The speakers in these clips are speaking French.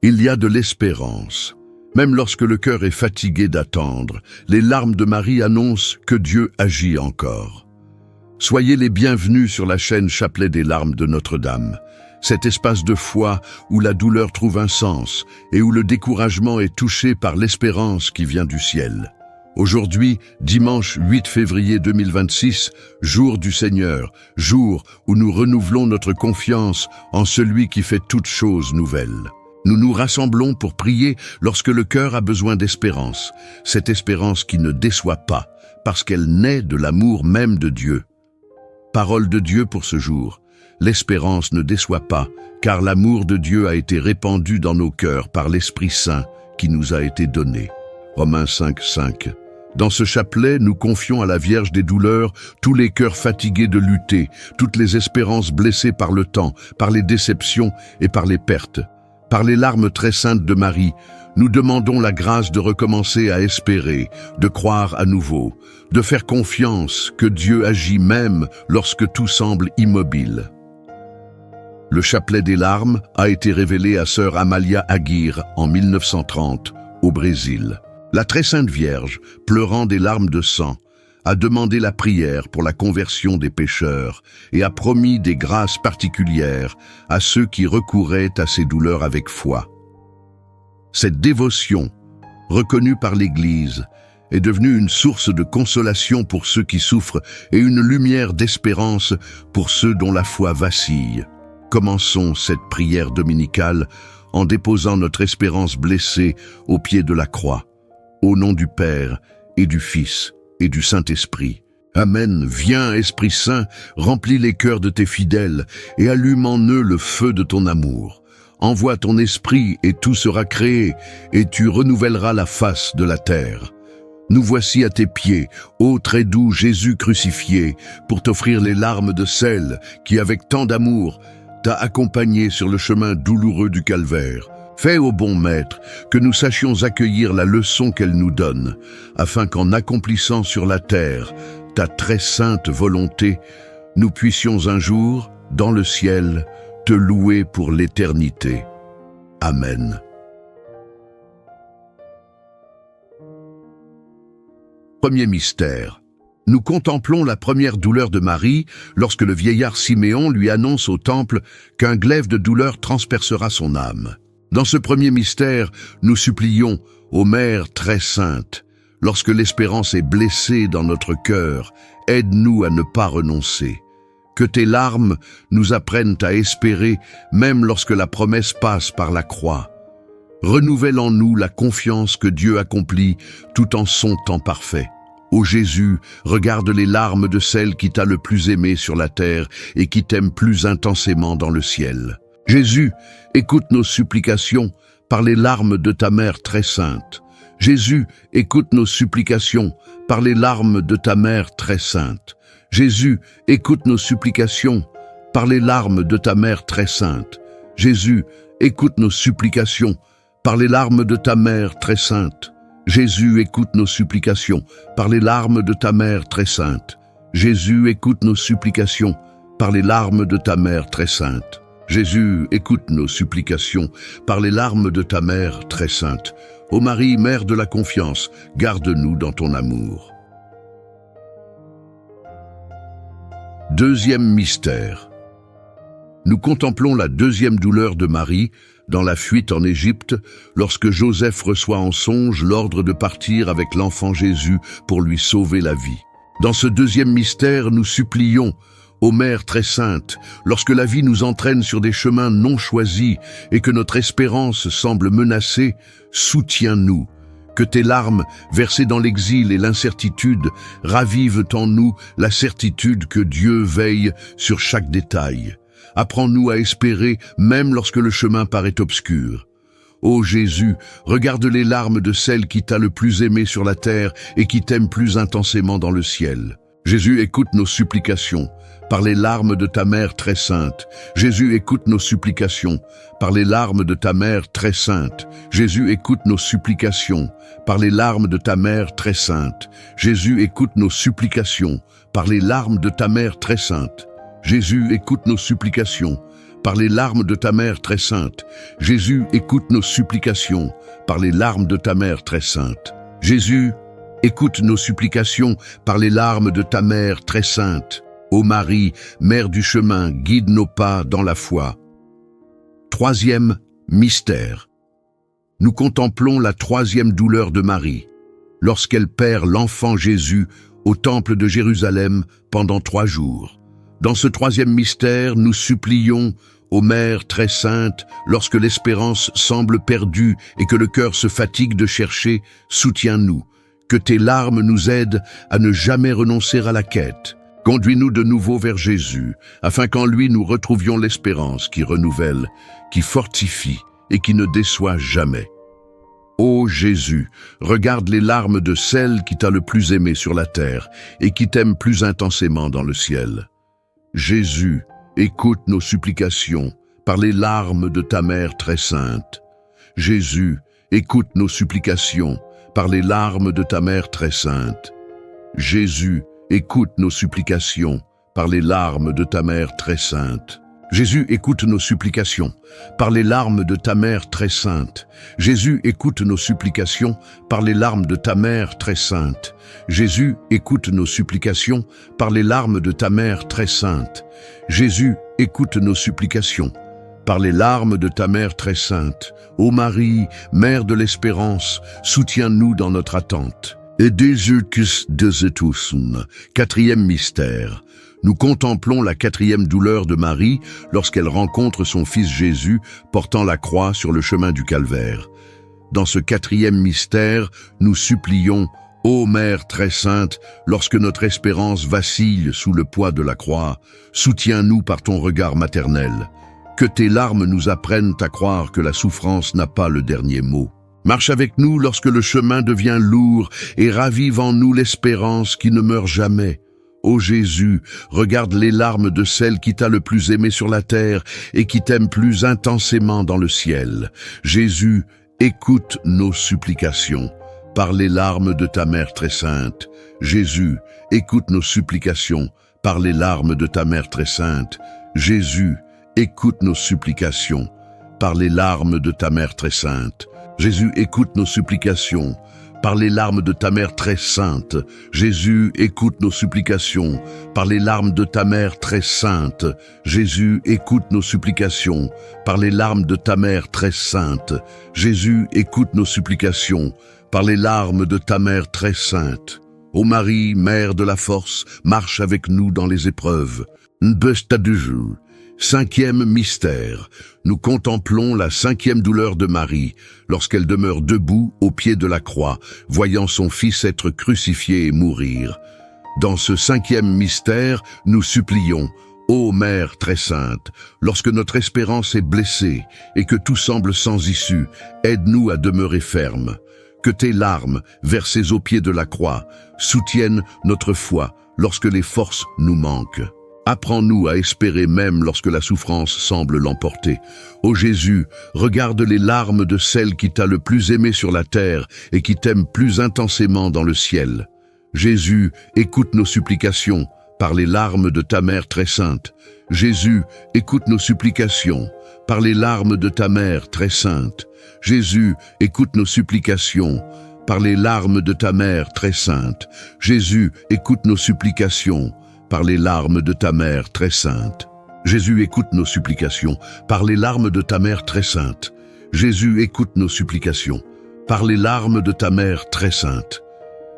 Il y a de l'espérance. Même lorsque le cœur est fatigué d'attendre, les larmes de Marie annoncent que Dieu agit encore. Soyez les bienvenus sur la chaîne Chapelet des larmes de Notre-Dame, cet espace de foi où la douleur trouve un sens et où le découragement est touché par l'espérance qui vient du ciel. Aujourd'hui, dimanche 8 février 2026, jour du Seigneur, jour où nous renouvelons notre confiance en celui qui fait toutes choses nouvelles. Nous nous rassemblons pour prier lorsque le cœur a besoin d'espérance, cette espérance qui ne déçoit pas, parce qu'elle naît de l'amour même de Dieu. Parole de Dieu pour ce jour. L'espérance ne déçoit pas, car l'amour de Dieu a été répandu dans nos cœurs par l'Esprit Saint qui nous a été donné. Romains 5:5. Dans ce chapelet, nous confions à la Vierge des douleurs tous les cœurs fatigués de lutter, toutes les espérances blessées par le temps, par les déceptions et par les pertes. Par les larmes très saintes de Marie, nous demandons la grâce de recommencer à espérer, de croire à nouveau, de faire confiance que Dieu agit même lorsque tout semble immobile. Le chapelet des larmes a été révélé à sœur Amalia Aguirre en 1930 au Brésil. La très sainte Vierge, pleurant des larmes de sang, a demandé la prière pour la conversion des pécheurs et a promis des grâces particulières à ceux qui recouraient à ces douleurs avec foi. Cette dévotion, reconnue par l'Église, est devenue une source de consolation pour ceux qui souffrent et une lumière d'espérance pour ceux dont la foi vacille. Commençons cette prière dominicale en déposant notre espérance blessée au pied de la croix, au nom du Père et du Fils et du Saint-Esprit. Amen. Viens, Esprit Saint, remplis les cœurs de tes fidèles et allume en eux le feu de ton amour. Envoie ton esprit et tout sera créé et tu renouvelleras la face de la terre. Nous voici à tes pieds, ô très doux Jésus crucifié, pour t'offrir les larmes de celle qui, avec tant d'amour, t'a accompagné sur le chemin douloureux du calvaire. Fais, ô bon Maître, que nous sachions accueillir la leçon qu'elle nous donne, afin qu'en accomplissant sur la terre ta très sainte volonté, nous puissions un jour, dans le ciel, te louer pour l'éternité. Amen. Premier mystère. Nous contemplons la première douleur de Marie lorsque le vieillard Siméon lui annonce au temple qu'un glaive de douleur transpercera son âme. Dans ce premier mystère, nous supplions, ô Mère très sainte, lorsque l'espérance est blessée dans notre cœur, aide-nous à ne pas renoncer. Que tes larmes nous apprennent à espérer même lorsque la promesse passe par la croix. Renouvelle en nous la confiance que Dieu accomplit tout en son temps parfait. Ô Jésus, regarde les larmes de celle qui t'a le plus aimé sur la terre et qui t'aime plus intensément dans le ciel. Jésus, écoute nos supplications par les larmes de ta mère très sainte. Jésus, écoute nos supplications par les larmes de ta mère très sainte. Jésus, écoute nos supplications par les larmes de ta mère très sainte. Jésus, écoute nos supplications par les larmes de ta mère très sainte. Jésus, écoute nos supplications par les larmes de ta mère très sainte. Jésus, écoute nos supplications par les larmes de ta mère très sainte. Jésus, écoute nos supplications par les larmes de ta mère très sainte. Ô Marie, mère de la confiance, garde-nous dans ton amour. Deuxième mystère. Nous contemplons la deuxième douleur de Marie dans la fuite en Égypte lorsque Joseph reçoit en songe l'ordre de partir avec l'enfant Jésus pour lui sauver la vie. Dans ce deuxième mystère, nous supplions, ô Mère très sainte, lorsque la vie nous entraîne sur des chemins non choisis et que notre espérance semble menacée, soutiens-nous. Que tes larmes, versées dans l'exil et l'incertitude, ravivent en nous la certitude que Dieu veille sur chaque détail. Apprends-nous à espérer même lorsque le chemin paraît obscur. Ô Jésus, regarde les larmes de celle qui t'a le plus aimé sur la terre et qui t'aime plus intensément dans le ciel. Jésus, écoute nos supplications par les larmes de ta mère très sainte. Jésus, écoute nos supplications par les larmes de ta mère très sainte. Jésus, écoute nos supplications par les larmes de ta mère très sainte. Jésus, écoute nos supplications par les larmes de ta mère très sainte. Jésus, écoute nos supplications par les larmes de ta mère très sainte. Jésus, écoute nos supplications par les larmes de ta mère très sainte. Jésus, écoute nos supplications par les larmes de ta mère très sainte. Ô Marie, Mère du chemin, guide nos pas dans la foi. Troisième mystère. Nous contemplons la troisième douleur de Marie, lorsqu'elle perd l'enfant Jésus au temple de Jérusalem pendant 3 jours. Dans ce troisième mystère, nous supplions, ô Mère très sainte, lorsque l'espérance semble perdue et que le cœur se fatigue de chercher, soutiens-nous. Que tes larmes nous aident à ne jamais renoncer à la quête. Conduis-nous de nouveau vers Jésus, afin qu'en lui nous retrouvions l'espérance qui renouvelle, qui fortifie et qui ne déçoit jamais. Ô Jésus, regarde les larmes de celle qui t'a le plus aimé sur la terre et qui t'aime plus intensément dans le ciel. Jésus, écoute nos supplications par les larmes de ta mère très sainte. Jésus, écoute nos supplications par les larmes de ta mère très sainte. Jésus, écoute nos supplications par les larmes de ta mère très sainte. Jésus, écoute nos supplications par les larmes de ta mère très sainte. Jésus, écoute nos supplications par les larmes de ta mère très sainte. Jésus, écoute nos supplications par les larmes de ta mère très sainte. Jésus, écoute nos supplications par les larmes de ta mère très sainte. Ô Marie, Mère de l'espérance, soutiens-nous dans notre attente. Et quatrième mystère. Nous contemplons la 4e douleur de Marie lorsqu'elle rencontre son fils Jésus portant la croix sur le chemin du calvaire. Dans ce 4e mystère, nous supplions, ô Mère très sainte, lorsque notre espérance vacille sous le poids de la croix, soutiens-nous par ton regard maternel. Que tes larmes nous apprennent à croire que la souffrance n'a pas le dernier mot. Marche avec nous lorsque le chemin devient lourd et ravive en nous l'espérance qui ne meurt jamais. Ô Jésus, regarde les larmes de celle qui t'a le plus aimé sur la terre et qui t'aime plus intensément dans le ciel. Jésus, écoute nos supplications par les larmes de ta mère très sainte. Jésus, écoute nos supplications par les larmes de ta mère très sainte. Jésus, écoute nos supplications par les larmes de ta mère très sainte. Jésus, écoute nos supplications par les larmes de ta mère très sainte. Jésus, écoute nos supplications par les larmes de ta mère très sainte. Jésus, écoute nos supplications par les larmes de ta mère très sainte. Jésus, écoute nos supplications par les larmes de ta mère très sainte. Ô Marie, Mère de la force, marche avec nous dans les épreuves. Nbesta du jour. 5e mystère. Nous contemplons la 5e douleur de Marie, lorsqu'elle demeure debout au pied de la croix, voyant son fils être crucifié et mourir. Dans ce 5e mystère, nous supplions, ô Mère très sainte, lorsque notre espérance est blessée et que tout semble sans issue, aide-nous à demeurer fermes. Que tes larmes, versées au pied de la croix, soutiennent notre foi lorsque les forces nous manquent. Apprends-nous à espérer même lorsque la souffrance semble l'emporter. Ô Jésus, regarde les larmes de celle qui t'a le plus aimé sur la terre et qui t'aime plus intensément dans le ciel. Jésus, écoute nos supplications par les larmes de ta mère très sainte. Jésus, écoute nos supplications par les larmes de ta mère très sainte. Jésus, écoute nos supplications par les larmes de ta mère très sainte. Jésus, écoute nos supplications par les larmes de ta mère très sainte. Jésus, écoute nos supplications par les larmes de ta mère très sainte. Jésus, écoute nos supplications par les larmes de ta mère très sainte.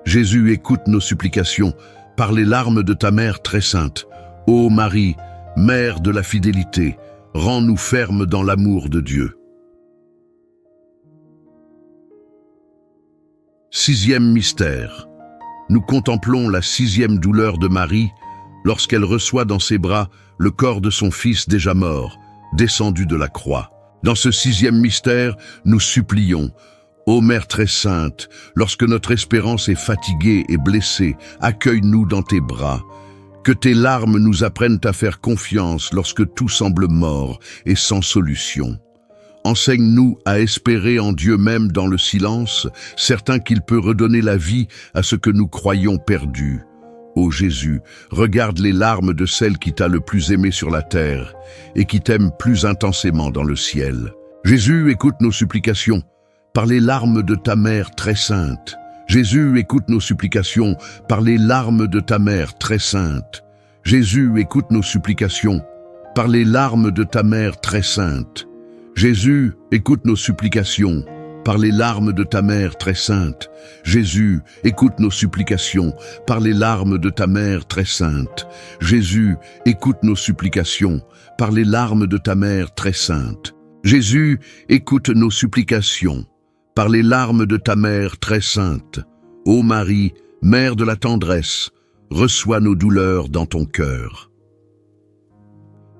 Jésus, écoute nos supplications par les larmes de ta mère très sainte. Ô Marie, Mère de la fidélité, rends-nous fermes dans l'amour de Dieu. 6e mystère. Nous contemplons la 6e douleur de Marie lorsqu'elle reçoit dans ses bras le corps de son fils déjà mort, descendu de la croix. Dans ce 6e mystère, nous supplions, ô Mère très sainte, lorsque notre espérance est fatiguée et blessée, accueille-nous dans tes bras. Que tes larmes nous apprennent à faire confiance lorsque tout semble mort et sans solution. Enseigne-nous à espérer en Dieu même dans le silence, certain qu'il peut redonner la vie à ce que nous croyons perdu. Ô Jésus, regarde les larmes de celle qui t'a le plus aimé sur la terre et qui t'aime plus intensément dans le ciel. Jésus, écoute nos supplications par les larmes de ta mère très sainte. Jésus, écoute nos supplications par les larmes de ta mère très sainte. Jésus, écoute nos supplications par les larmes de ta mère très sainte. Jésus, écoute nos supplications par les larmes de ta mère très sainte. Jésus, écoute nos supplications par les larmes de ta mère très sainte. Jésus, écoute nos supplications par les larmes de ta mère très sainte. Jésus, écoute nos supplications par les larmes de ta mère très sainte. Ô Marie, mère de la tendresse, reçois nos douleurs dans ton cœur.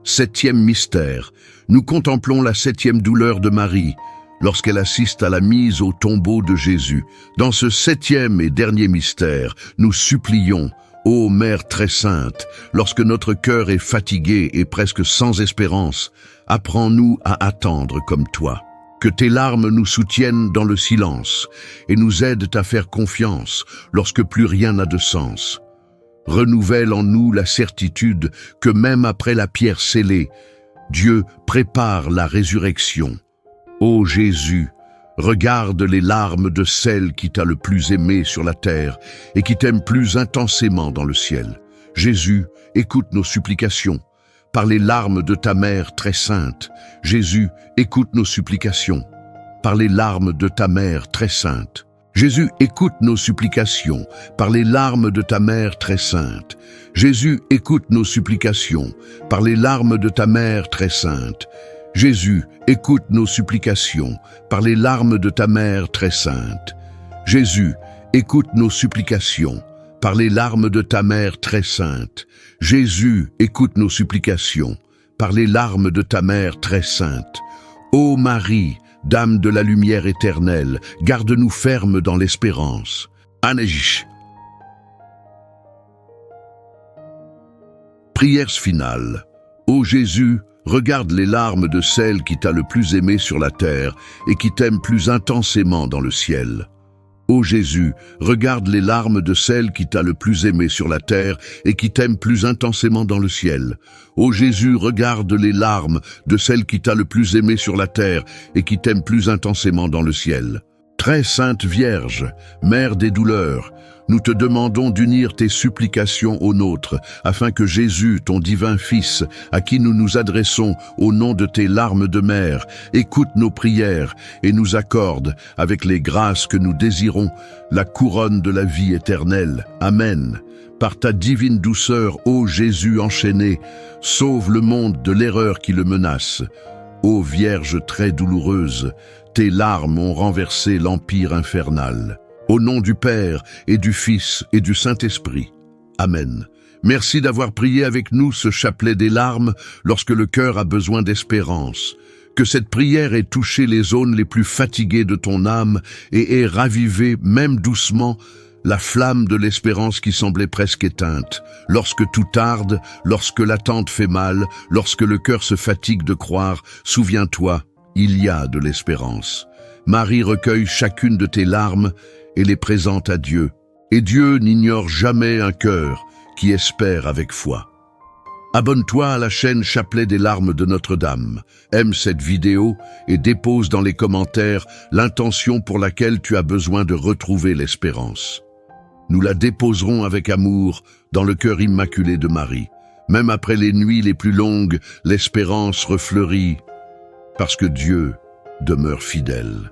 Septième mystère, nous contemplons la septième douleur de Marie, lorsqu'elle assiste à la mise au tombeau de Jésus. Dans ce septième et dernier mystère, nous supplions, ô Mère très sainte, lorsque notre cœur est fatigué et presque sans espérance, apprends-nous à attendre comme toi. Que tes larmes nous soutiennent dans le silence et nous aident à faire confiance lorsque plus rien n'a de sens. Renouvelle en nous la certitude que même après la pierre scellée, Dieu prépare la résurrection. Ô Jésus, regarde les larmes de celle qui t'a le plus aimé sur la terre et qui t'aime plus intensément dans le ciel. Jésus, écoute nos supplications par les larmes de ta mère très sainte. Jésus, écoute nos supplications par les larmes de ta mère très sainte. Jésus, écoute nos supplications par les larmes de ta mère très sainte. Jésus, écoute nos supplications par les larmes de ta mère très sainte. Jésus, écoute nos supplications par les larmes de ta mère très sainte. Jésus, écoute nos supplications par les larmes de ta mère très sainte. Jésus, écoute nos supplications par les larmes de ta mère très sainte. Ô Marie, Dame de la lumière éternelle, garde-nous fermes dans l'espérance. Anejish. Prière finale. Ô Jésus, regarde les larmes de celle qui t'a le plus aimé sur la terre et qui t'aime plus intensément dans le ciel. Ô Jésus, regarde les larmes de celle qui t'a le plus aimé sur la terre et qui t'aime plus intensément dans le ciel. Ô Jésus, regarde les larmes de celle qui t'a le plus aimé sur la terre et qui t'aime plus intensément dans le ciel. Très sainte Vierge, Mère des douleurs, nous te demandons d'unir tes supplications aux nôtres, afin que Jésus, ton divin Fils, à qui nous nous adressons au nom de tes larmes de mère, écoute nos prières et nous accorde, avec les grâces que nous désirons, la couronne de la vie éternelle. Amen. Par ta divine douceur, ô Jésus enchaîné, sauve le monde de l'erreur qui le menace. Ô Vierge très douloureuse, tes larmes ont renversé l'empire infernal. Au nom du Père et du Fils et du Saint-Esprit. Amen. Merci d'avoir prié avec nous ce chapelet des larmes lorsque le cœur a besoin d'espérance. Que cette prière ait touché les zones les plus fatiguées de ton âme et ait ravivé, même doucement, la flamme de l'espérance qui semblait presque éteinte. Lorsque tout tarde, lorsque l'attente fait mal, lorsque le cœur se fatigue de croire, souviens-toi, il y a de l'espérance. Marie recueille chacune de tes larmes et les présente à Dieu. Et Dieu n'ignore jamais un cœur qui espère avec foi. Abonne-toi à la chaîne Chapelet des larmes de Notre-Dame. Aime cette vidéo et dépose dans les commentaires l'intention pour laquelle tu as besoin de retrouver l'espérance. Nous la déposerons avec amour dans le cœur immaculé de Marie. Même après les nuits les plus longues, l'espérance refleurit parce que Dieu demeure fidèle.